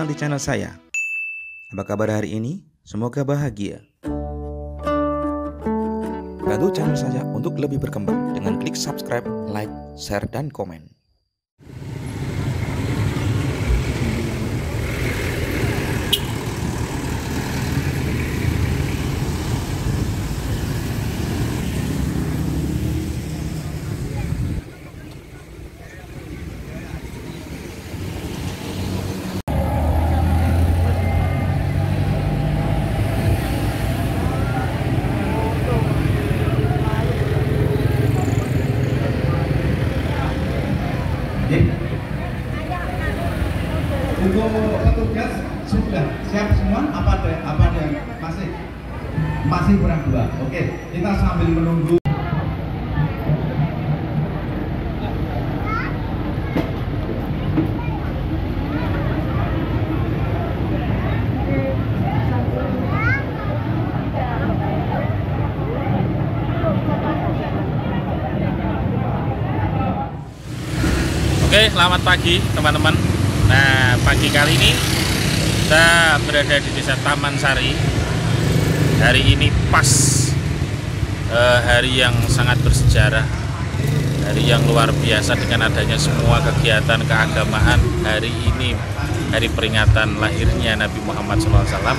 di channel saya. Apa kabar hari ini? Semoga bahagia. Bantu channel saya untuk lebih berkembang dengan klik subscribe, like, share, dan komen. Untuk petugas sudah siap semua? Apa ada yang masih kurang dua? Oke, kita sambil menunggu. Oke, selamat pagi teman-teman. Nah, pagi kali ini kita berada di Desa Taman Sari. Hari ini pas hari yang sangat bersejarah, hari yang luar biasa dengan adanya semua kegiatan keagamaan. Hari ini hari peringatan lahirnya Nabi Muhammad SAW.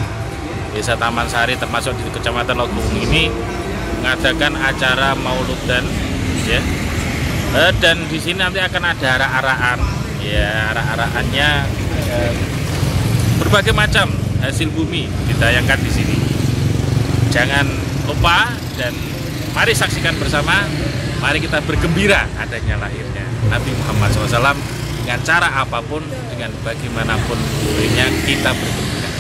Desa Taman Sari termasuk di Kecamatan Logung ini mengadakan acara mauludan, ya. Dan di sini nanti akan ada arak-arakan, ya, arak-arakannya berbagai macam hasil bumi ditayangkan di sini. Jangan lupa dan mari saksikan bersama, mari kita bergembira adanya lahirnya Nabi Muhammad SAW dengan cara apapun, dengan bagaimanapun bentuknya kita bergembira.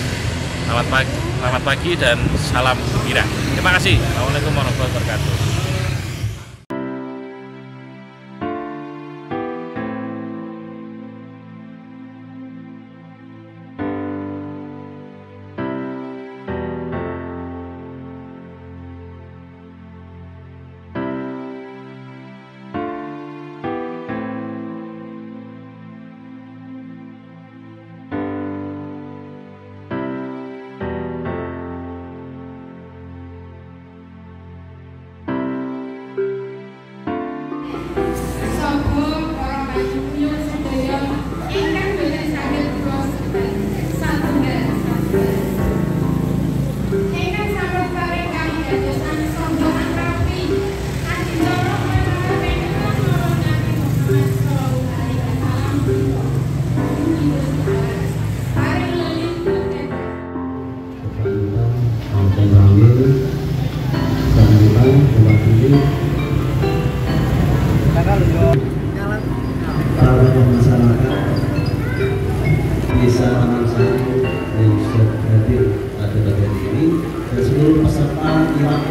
Selamat pagi dan salam gembira. Terima kasih. Assalamualaikum warahmatullahi wabarakatuh. Masyarakat Desa Taman Sari yang sudah hadir pada bagian ini dan seluruh peserta kirap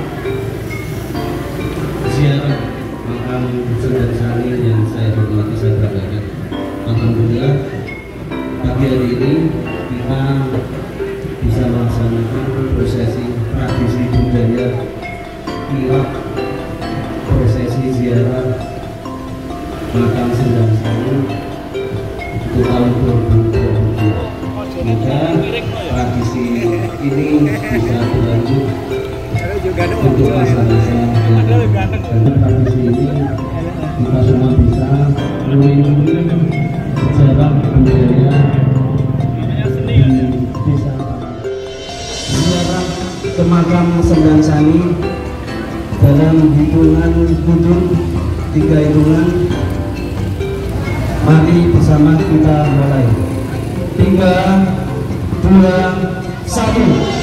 ziarah makam Sunan Sari yang saya hormati, saya banggakan. Alhamdulillah pagi hari ini kita bisa melaksanakan prosesi tradisi budaya kirap, prosesi ziarah makam Sunan Sari untuk tahun 2022. Semoga tradisi ini bisa berlanjut untuk masa-masa yang dan tradisi ini kita semua bisa melindungi sejarah budaya di desa. Ziarah ke makam Sunan Sari dalam hitungan mundur 3 hitungan. Mari bersama kita mulai. 3, 2, 1.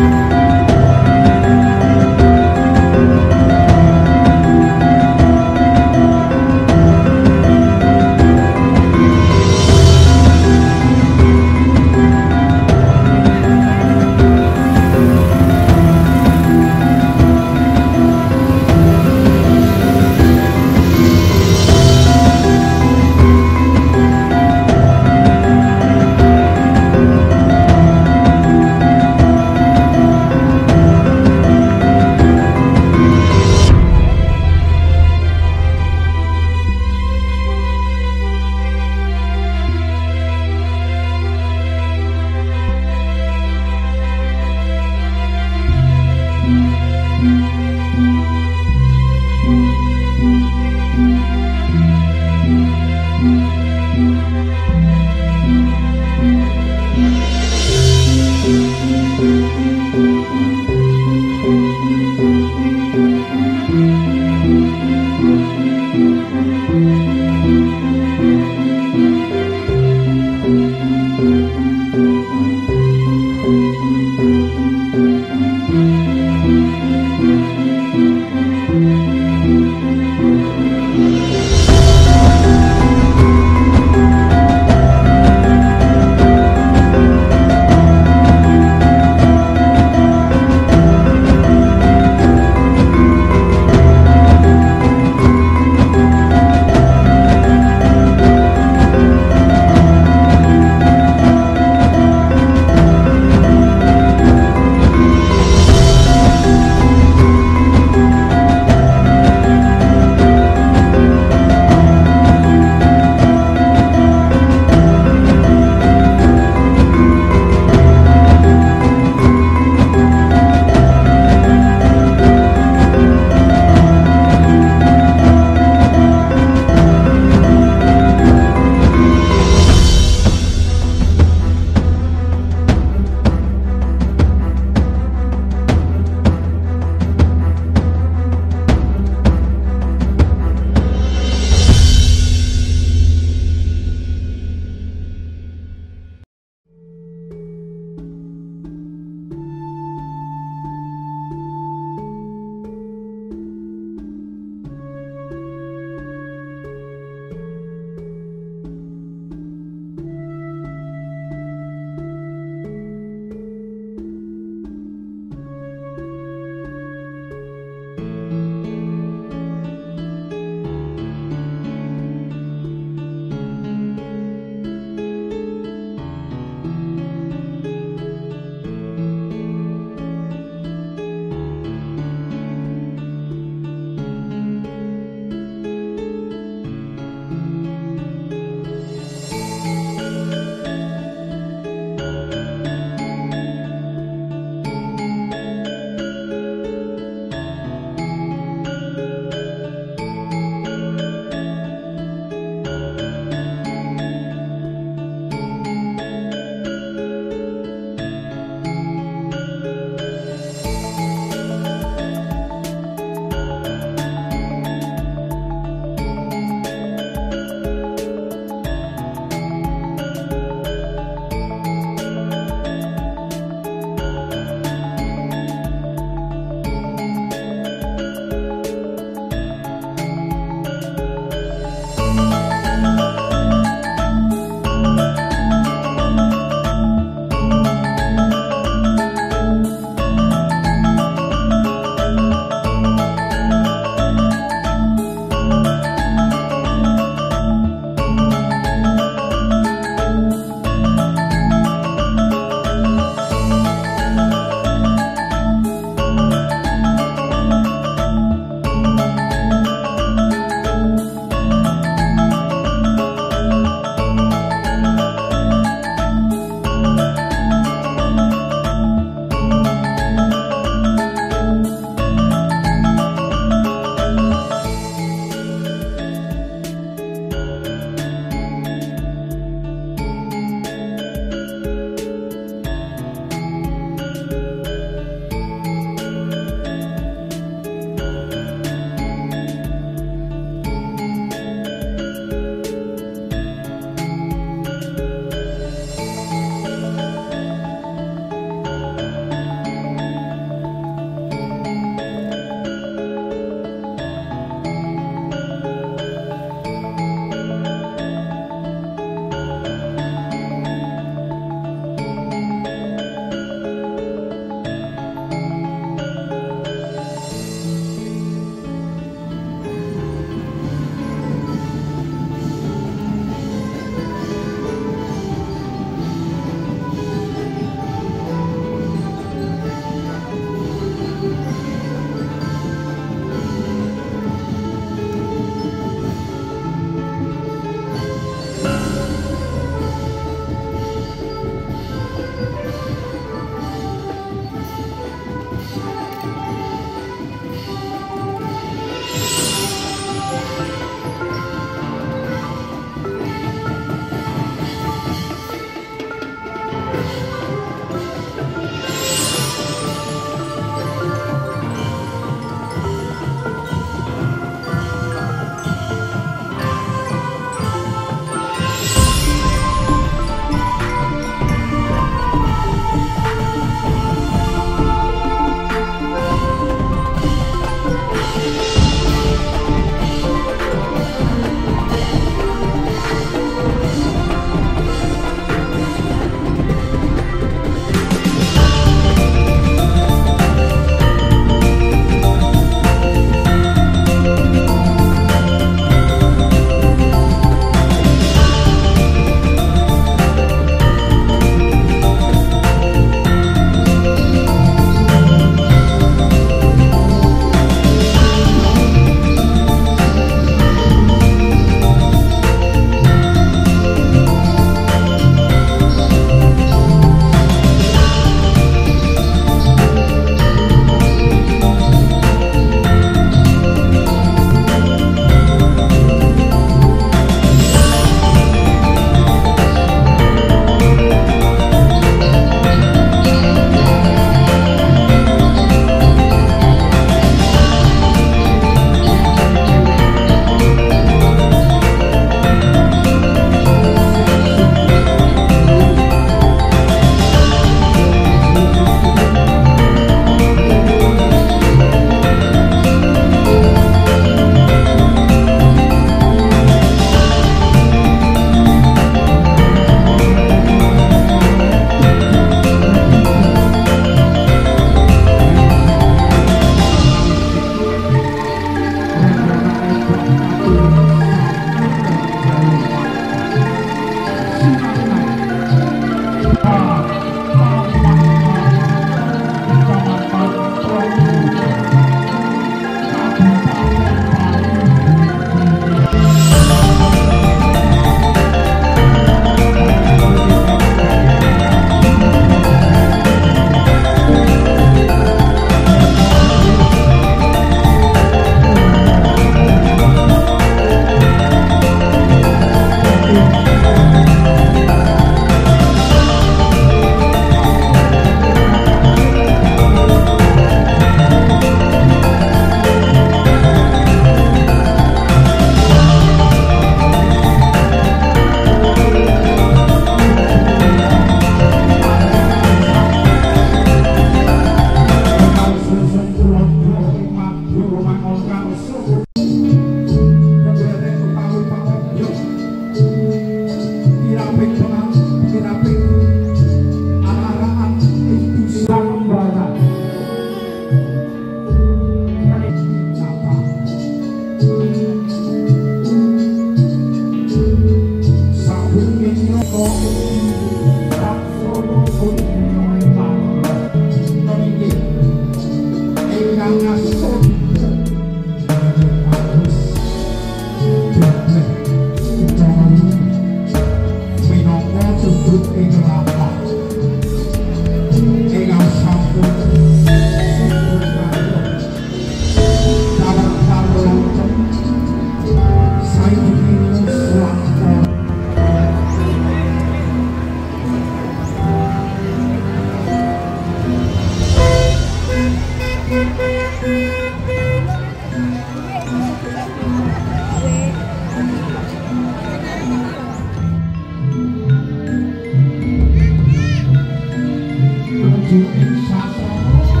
menuju ing sasana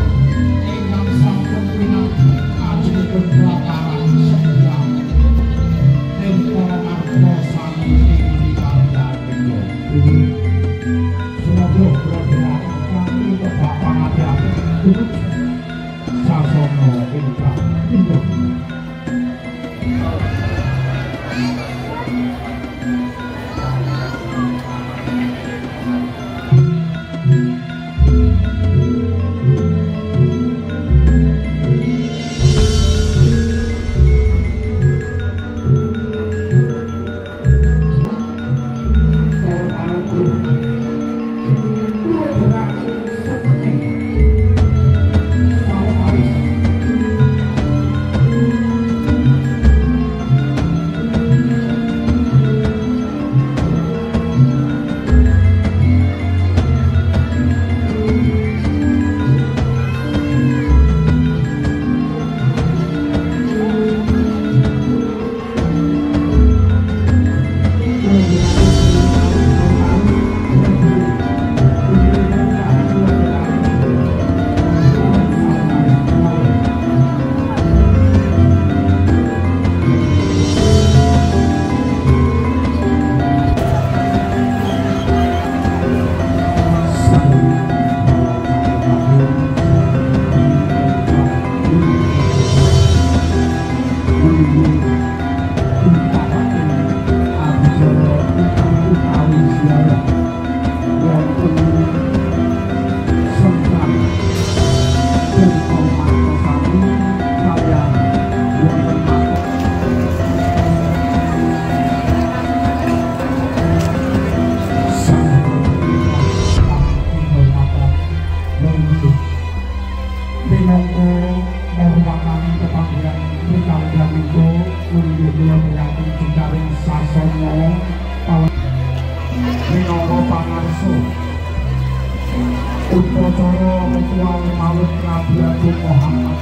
ingkang sampun pinanggih ajengipun pelataran sembilan ing para marga sami ing kaliyan semoga berdoa kanthi kebak pangadilan sasana ingkang indah. Upacara ritual maulid Nabi Agung Muhammad.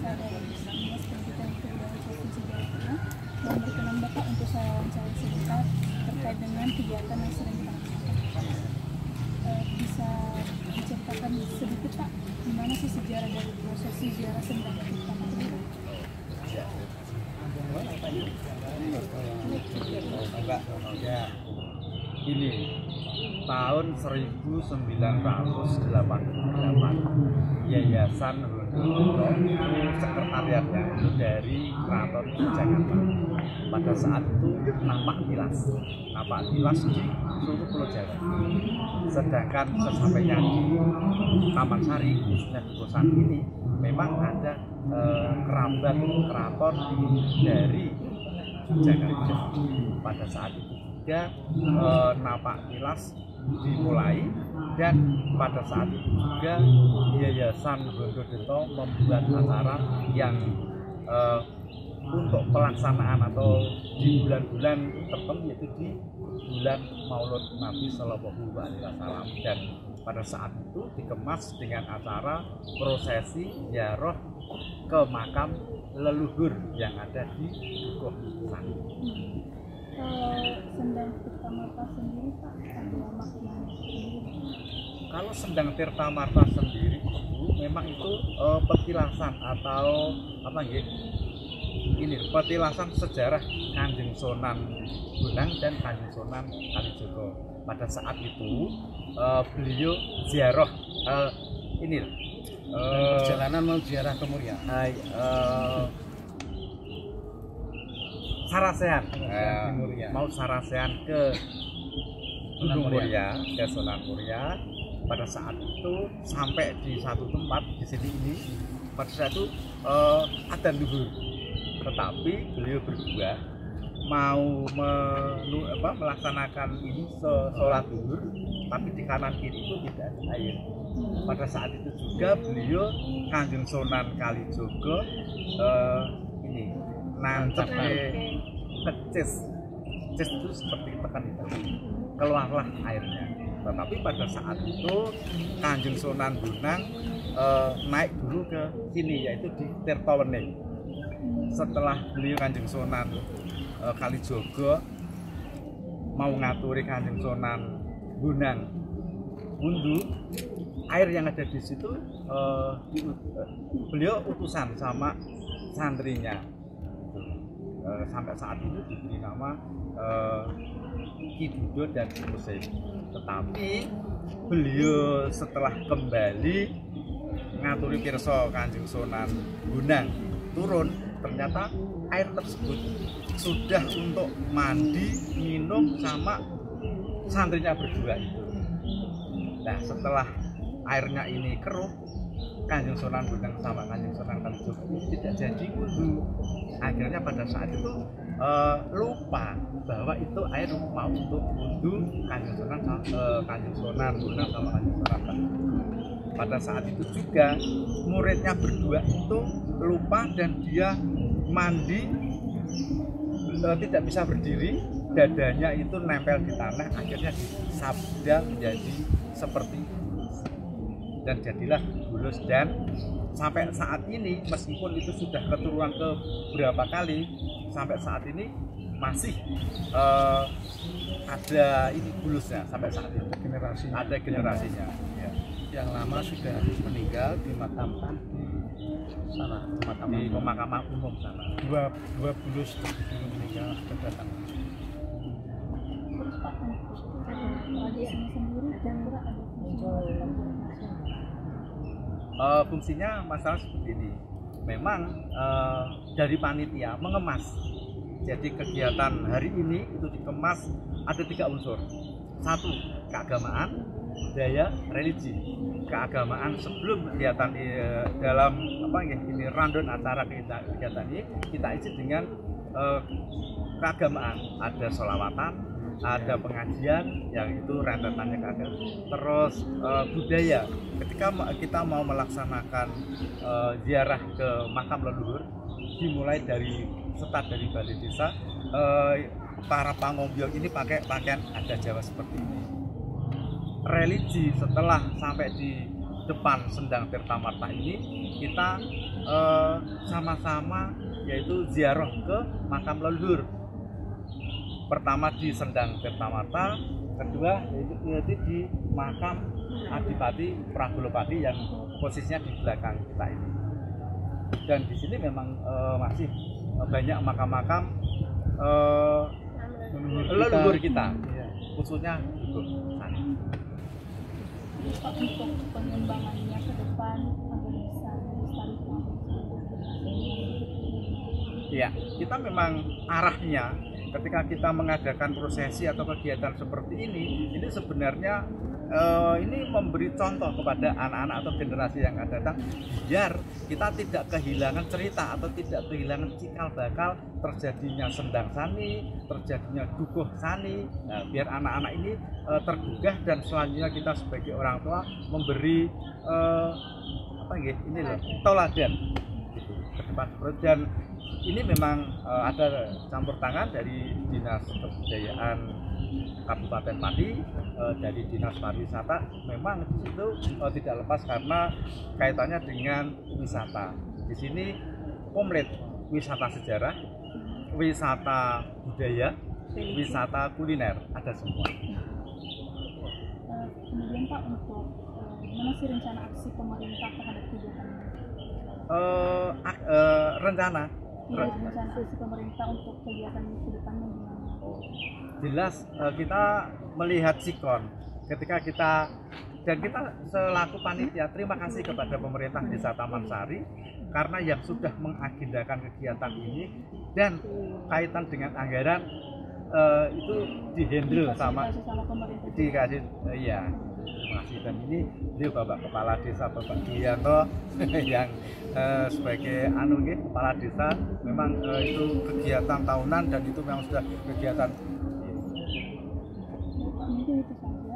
saya dari Dinas Pendidikan Kebudayaan Provinsi Jawa Tengah. Mohon berkenan Bapak untuk saya wawancara sebentar terkait dengan kegiatan yang sering dilaksanakan. Bisa diceritakan sedikit Pak, gimana sih sejarah dari prosesi ziarah Sendang Tirta Marta? Ya, ini tahun 1988 Yayasan Hondoso sekretariatnya itu dari Keraton Jakarta. Pada saat itu nampak tilas di seluruh Pulau Jawa. Sedangkan sesampainya di Taman Sari, khususnya di kosan ini, memang ada kerabat keraton dari Jakarta. Pada saat itu juga napak tilas dimulai, dan pada saat itu juga Yayasan Hondoso membuat acara yang untuk pelaksanaan atau di bulan-bulan tertentu, yaitu di bulan Maulud Nabi Sallallahu Alaihi Wasallam, dan pada saat itu dikemas dengan acara prosesi ziarah ke makam leluhur yang ada di Dukuh Sari. Kalau Sendang Tirta Marta sendiri Pak, ada maknanya sendiri? Kalau Sendang Tirta Marta sendiri itu memang itu petilasan atau apa ya? Ini petilasan sejarah Kanjeng Sunan Bonang dan Kanjeng Sunan Kalijogo. Pada saat itu beliau ziarah perjalanan mau ziarah ke Muria. Sarasehan, mau Sarasehan ke Gunung Muria, ke Sunan Muria. Pada saat itu sampai di satu tempat di sini ini, pada saat itu adzan zuhur, tetapi beliau berdua mau melaksanakan ini sholat zuhur, tapi di kanan kiri itu tidak ada air. Pada saat itu juga beliau Kanjeng Sunan Kalijogo ini nancap kecis itu seperti tekan itu, keluarlah airnya. Tetapi pada saat itu Kanjeng Sunan Bonang naik dulu ke sini, yaitu di Tirtawening. Setelah beliau Kanjeng Sunan Kalijogo mau ngaturi Kanjeng Sunan Bonang wundu, air yang ada di situ beliau utusan sama santrinya. Sampai saat itu diberi nama Ki Dudo dan Musik. Tetapi beliau setelah kembali ngaturi pirsa Kanjeng Sunan Bonang turun, ternyata air tersebut sudah untuk mandi, minum sama santrinya berdua itu. Nah, setelah airnya ini keruh, Kanjeng Sunan Bonang sama Kanjeng Sunan Kalijogo tidak jadi wudhu. Akhirnya pada saat itu lupa bahwa itu air mau untuk wudhu Kanjeng Sunan Bonang sama Kanjeng Sunan Kalijogo. Pada saat itu juga muridnya berdua itu lupa dan dia mandi tidak bisa berdiri, dadanya itu nempel di tanah, akhirnya disabda menjadi seperti bulus, dan jadilah bulus. Dan sampai saat ini meskipun itu sudah keturunan ke berapa kali, sampai saat ini masih ada ini bulusnya sampai saat ini, ada generasinya. Ya. Yang lama sudah meninggal dimakamkan di sana, di pemakaman umum sana. Dua bulus dulu meninggal berdatang. Terus Pak, tradisi sendiri kira-kira ada fungsinya masalah seperti ini. Memang dari panitia mengemas. Jadi kegiatan hari ini itu dikemas ada 3 unsur. 1, keagamaan, budaya, religi. Keagamaan sebelum kegiatan dalam ini rundown acara kegiatan ini kita isi dengan keagamaan. Ada sholawatan, ada pengajian yang itu rentetannya keagamaan. Terus budaya, ketika kita mau melaksanakan ziarah ke makam leluhur, dimulai dari start dari balai desa, para pangombyong ini pakai pakaian adat Jawa seperti ini. Religi, setelah sampai di depan Sendang Tirta Marta ini kita sama-sama yaitu ziarah ke makam leluhur. Pertama di Sendang Tirtamata, kedua yaitu di makam Adipati Prabulopati yang posisinya di belakang kita ini. Dan di sini memang masih banyak makam-makam leluhur kita, khususnya leluhur sana. Pak, untuk pengembangannya ke depan agar bisa melestarikan. Ya, kita memang arahnya ketika kita mengadakan prosesi atau kegiatan seperti ini sebenarnya ini memberi contoh kepada anak-anak atau generasi yang akan datang, biar kita tidak kehilangan cerita atau tidak kehilangan cikal bakal terjadinya sendang sani, terjadinya dukuh sani. Nah, biar anak-anak ini tergugah, dan selanjutnya kita sebagai orang tua memberi teladan gitu, ke depan. Dan ini memang ada campur tangan dari Dinas Kebudayaan Kabupaten Pati, dari Dinas Pariwisata. Memang di situ tidak lepas karena kaitannya dengan wisata. Di sini komplit, wisata sejarah, wisata budaya, wisata kuliner, ada semua. Kemudian Pak, untuk mana sih rencana aksi pemerintah terhadap kegiatan ini? Rencana aksi pemerintah untuk kegiatan ke depannya gimana? Jelas kita melihat sikon ketika kita selaku panitia terima kasih kepada pemerintah Desa Taman Sari karena yang sudah mengagendakan kegiatan ini, dan kaitan dengan anggaran itu dihandle sama pemerintah. Dikasih iya, terima kasih. Dan ini dia Bapak Kepala Desa Bapak Dianto yang sebagai kepala desa, memang itu kegiatan tahunan dan itu memang sudah kegiatan. Mungkin itu saja.